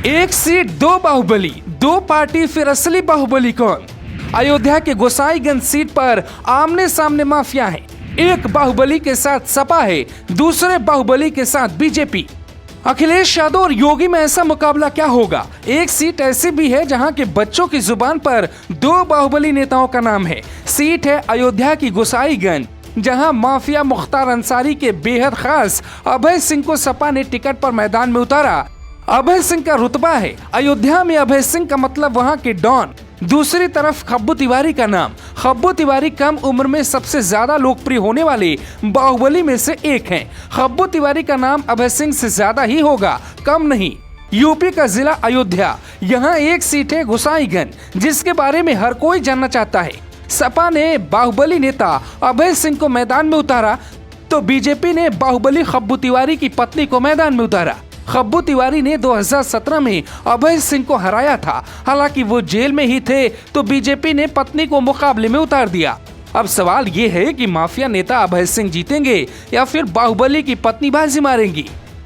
एक सीट दो बाहुबली, दो पार्टी फिर असली बाहुबली कौन? अयोध्या के गोसाईगंज सीट पर आमने सामने माफिया है। एक बाहुबली के साथ सपा है, दूसरे बाहुबली के साथ बीजेपी। अखिलेश यादव और योगी में ऐसा मुकाबला क्या होगा? एक सीट ऐसी भी है जहां के बच्चों की जुबान पर दो बाहुबली नेताओं का नाम है। सीट है अयोध्या की गोसाईगंज, जहां माफिया मुख्तार अंसारी के बेहद खास अभय सिंह को सपा ने टिकट पर मैदान में उतारा। अभय सिंह का रुतबा है अयोध्या में, अभय सिंह का मतलब वहां के डॉन। दूसरी तरफ खब्बू तिवारी का नाम। खब्बू तिवारी कम उम्र में सबसे ज्यादा लोकप्रिय होने वाले बाहुबली में से एक हैं। खब्बू तिवारी का नाम अभय सिंह से ज्यादा ही होगा, कम नहीं। यूपी का जिला अयोध्या, यहाँ एक सीट है गोसाईगंज, जिसके बारे में हर कोई जानना चाहता है। सपा ने बाहुबली नेता अभय सिंह को मैदान में उतारा तो बीजेपी ने बाहुबली खब्बू तिवारी की पत्नी को मैदान में उतारा। खब्बू तिवारी ने 2017 में अभय सिंह को हराया था। हालांकि वो जेल में ही थे तो बीजेपी ने पत्नी को मुकाबले में उतार दिया। अब सवाल ये है कि माफिया नेता अभय सिंह जीतेंगे या फिर बाहुबली की पत्नी बाजी मारेंगी।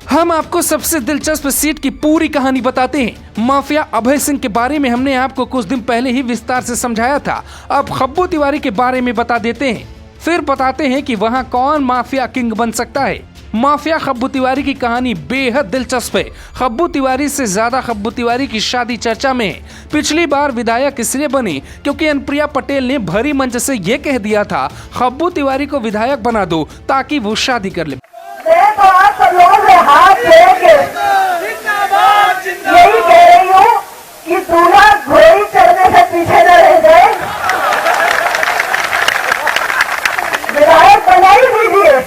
हम आपको सबसे दिलचस्प सीट की पूरी कहानी बताते हैं। माफिया अभय सिंह के बारे में हमने आपको कुछ दिन पहले ही विस्तार से समझाया था। अब खब्बू तिवारी के बारे में बता देते हैं, फिर बताते हैं कि वहाँ कौन माफिया किंग बन सकता है। माफिया खब्बू तिवारी की कहानी बेहद दिलचस्प है। खब्बू तिवारी से ज्यादा खब्बू तिवारी की शादी चर्चा में है। पिछली बार विधायक इसलिए बनी क्योंकि अनुप्रिया पटेल ने भरी मंच से ये कह दिया था खब्बू तिवारी को विधायक बना दो ताकि वो शादी कर ले। मैं तो आप सब लोगों से हाथ जोड़ के यही कह रही हूँ कि दूल्हा घोड़ी चढ़ने से पीछे न रह जाए, विधायक बना ही दीजिए।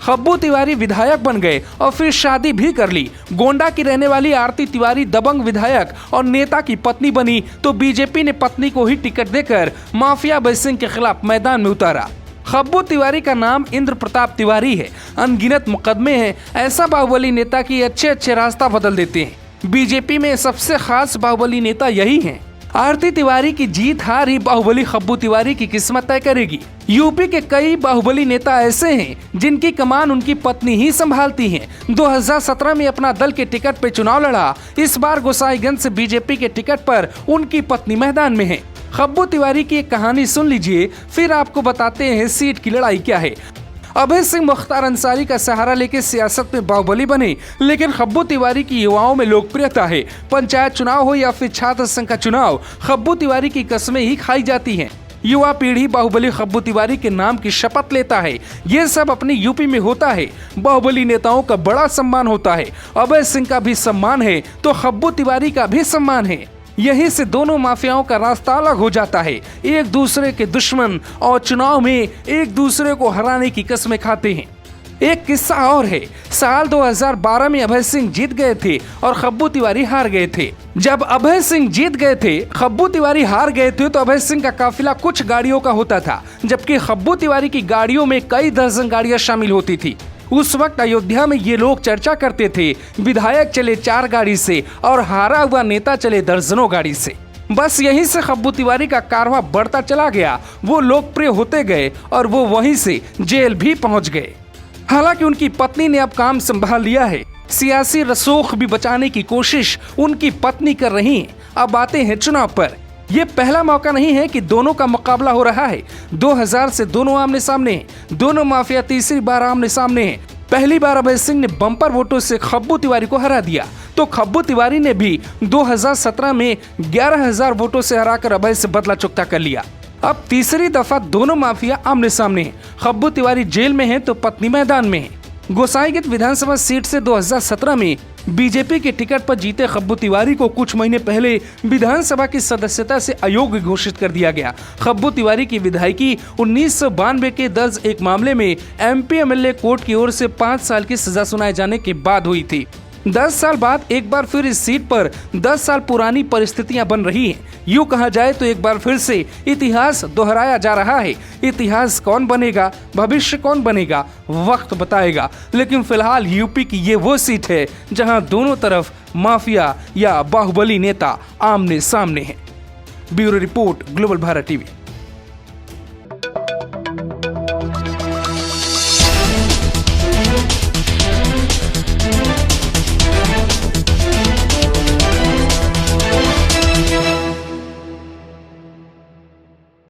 खब्बू तिवारी विधायक बन गए और फिर शादी भी कर ली। गोंडा की रहने वाली आरती तिवारी दबंग विधायक और नेता की पत्नी बनी तो बीजेपी ने पत्नी को ही टिकट देकर माफिया अभय सिंह के खिलाफ मैदान में उतारा। खब्बू तिवारी का नाम इंद्र प्रताप तिवारी है। अनगिनत मुकदमे हैं। ऐसा बाहुबली नेता की अच्छे रास्ता बदल देते हैं। बीजेपी में सबसे खास बाहुबली नेता यही हैं। आरती तिवारी की जीत हार ही बाहुबली खब्बू तिवारी की किस्मत तय करेगी। यूपी के कई बाहुबली नेता ऐसे हैं जिनकी कमान उनकी पत्नी ही संभालती हैं। 2017 में अपना दल के टिकट पे चुनाव लड़ा। इस बार गोसाईगंज से बीजेपी के टिकट पर उनकी पत्नी मैदान में है। खब्बू तिवारी की एक कहानी सुन लीजिए, फिर आपको बताते हैं सीट की लड़ाई क्या है। अभय सिंह मुख्तार अंसारी का सहारा लेकर सियासत में बाहुबली बने, लेकिन खब्बू तिवारी की युवाओं में लोकप्रियता है। पंचायत चुनाव हो या फिर छात्र संघ का चुनाव, खब्बू तिवारी की कस्में ही खाई जाती हैं। युवा पीढ़ी बाहुबली खब्बू तिवारी के नाम की शपथ लेता है। ये सब अपनी यूपी में होता है। बाहुबली नेताओं का बड़ा सम्मान होता है। अभय सिंह का भी सम्मान है तो खब्बू तिवारी का भी सम्मान है। यहीं से दोनों माफियाओं का रास्ता अलग हो जाता है। एक दूसरे के दुश्मन और चुनाव में एक दूसरे को हराने की कस्में खाते हैं। एक किस्सा और है। साल 2012 में अभय सिंह जीत गए थे और खब्बू तिवारी हार गए थे। जब अभय सिंह जीत गए थे, खब्बू तिवारी हार गए थे तो अभय सिंह का काफिला कुछ गाड़ियों का होता था, जबकि खब्बू तिवारी की गाड़ियों में कई दर्जन गाड़ियां शामिल होती थी। उस वक्त अयोध्या में ये लोग चर्चा करते थे विधायक चले 4 गाड़ी से और हारा हुआ नेता चले दर्जनों गाड़ी से। बस यहीं से खब्बू तिवारी का कारवां बढ़ता चला गया। वो लोकप्रिय होते गए और वो वहीं से जेल भी पहुंच गए। हालांकि उनकी पत्नी ने अब काम संभाल लिया है। सियासी रसूख भी बचाने की कोशिश उनकी पत्नी कर रही है। अब आते हैं चुनाव पर। ये पहला मौका नहीं है कि दोनों का मुकाबला हो रहा है। 2000 से दोनों आमने सामने हैं। दोनों माफिया तीसरी बार आमने सामने हैं। पहली बार अभय सिंह ने बम्पर वोटों से खब्बू तिवारी को हरा दिया तो खब्बू तिवारी ने भी 2017 में 11,000 वोटों से हराकर अभय से बदला चुकता कर लिया। अब तीसरी दफा दोनों माफिया आमने सामने हैं। खब्बू तिवारी जेल में है तो पत्नी मैदान में है। गोसाईगंज विधानसभा सीट से 2017 में बीजेपी के टिकट पर जीते खब्बू तिवारी को कुछ महीने पहले विधानसभा की सदस्यता से अयोग्य घोषित कर दिया गया। खब्बू तिवारी की विधायकी 1992 के दर्ज एक मामले में एमपी एमएलए कोर्ट की ओर से 5 साल की सजा सुनाए जाने के बाद हुई थी। 10 साल बाद एक बार फिर इस सीट पर 10 साल पुरानी परिस्थितियां बन रही हैं। यूं कहा जाए तो एक बार फिर से इतिहास दोहराया जा रहा है। इतिहास कौन बनेगा, भविष्य कौन बनेगा, वक्त बताएगा। लेकिन फिलहाल यूपी की ये वो सीट है जहां दोनों तरफ माफिया या बाहुबली नेता आमने सामने हैं। Bureau report, global Bharat TV.